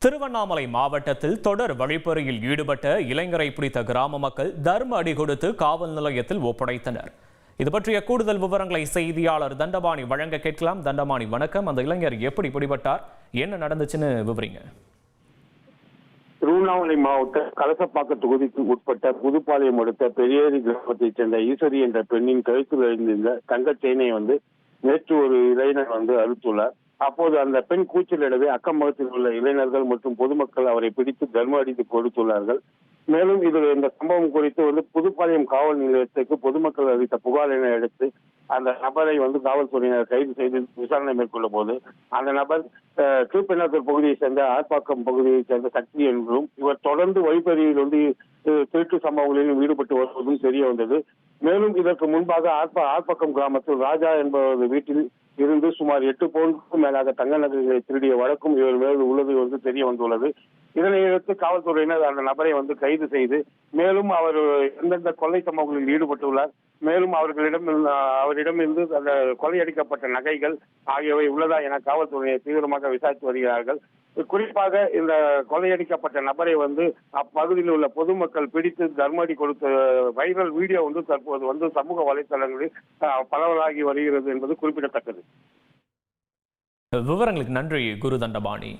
திருவண்ணாமலை மாவட்டத்தில் தொடர் வழிப்பறியில் ஈடுபட்ட இளைஞரை பிடித்த கிராம மக்கள் தர்ம அடி கொடுத்து காவல் நிலையத்தில் ஒப்படைத்தனர். இது பற்றிய கூடுதல் விவரங்களை செய்தியாளர் தண்டபாணி வழங்க கேட்கலாம். தண்டபாணி வணக்கம். அந்த இளைஞர் எப்படி பிடிபட்டார், என்ன நடந்துச்சுன்னு விவரிங்க. திருவண்ணாமலை மாவட்ட கலசப்பாக்கம் தொகுதிக்கு உட்பட்ட புதுப்பாளையம் அடுத்த பெரியேரி கிராமத்தைச் சேர்ந்த ஈஸ்வரி என்ற பெண்ணின் கழுத்தில் எழுந்திருந்த தங்க செயினை நேற்று ஒரு இளைஞர் அறுத்துள்ளார். அப்போது அந்த பெண் கூச்சலிடவே அக்கம் பக்கத்தில் உள்ள இளைஞர்கள் மற்றும் பொதுமக்கள் அவரை பிடித்து தர்ம அடித்து கொடுத்துள்ளார்கள். மேலும் இந்த சம்பவம் குறித்து புதுப்பாளையம் காவல் நிலையத்துக்கு பொதுமக்கள் அளித்த புகாரினை அடுத்து அந்த நபரை காவல்துறையினர் கைது செய்து விசாரணை மேற்கொள்ள போது அந்த நபர் கீழ்பெண்ணாத்தூர் பகுதியை சேர்ந்த ஆர்ப்பாக்கம் பகுதியை சேர்ந்த சக்தி என்றும் இவர் தொடர்ந்து வழிப்பறியில் திருட்டு சம்பவங்களிலும் ஈடுபட்டு வருவதும் தெரிய வந்தது. மேலும் இதற்கு முன்பாக ஆர்ப்பாக்கம் கிராமத்தில் ராஜா என்பவரது வீட்டில் இருந்து சுமார் 8 பவுனுக்கும் மேலாக தங்க நகைகளை திருடிய வழக்கும் இவர் மேல் உள்ளது தெரிய வந்துள்ளது. இதனையடுத்து காவல்துறையினர் அந்த நபரை கைது செய்து மேலும் அவர் எந்தெந்த கொள்ளை சம்பவங்களில் ஈடுபட்டுள்ளார், மேலும் அவரிடமிருந்து அந்த கொள்ளையடிக்கப்பட்ட நகைகள் ஆகியவை உள்ளதா என காவல்துறையினர் தீவிரமாக விசாரித்து வருகிறார்கள். குறிப்பாக இந்த கொள்ளையடிக்கப்பட்ட நபரை அப்பகுதியில் உள்ள பொதுமக்கள் பிடித்து தர்மடி கொடுத்த வைரல் வீடியோ தற்போது சமூக வலைதளங்களில் பரவலாகி வருகிறது என்பது குறிப்பிடத்தக்கது. விவரங்களுக்கு நன்றி குரு தண்டபாணி.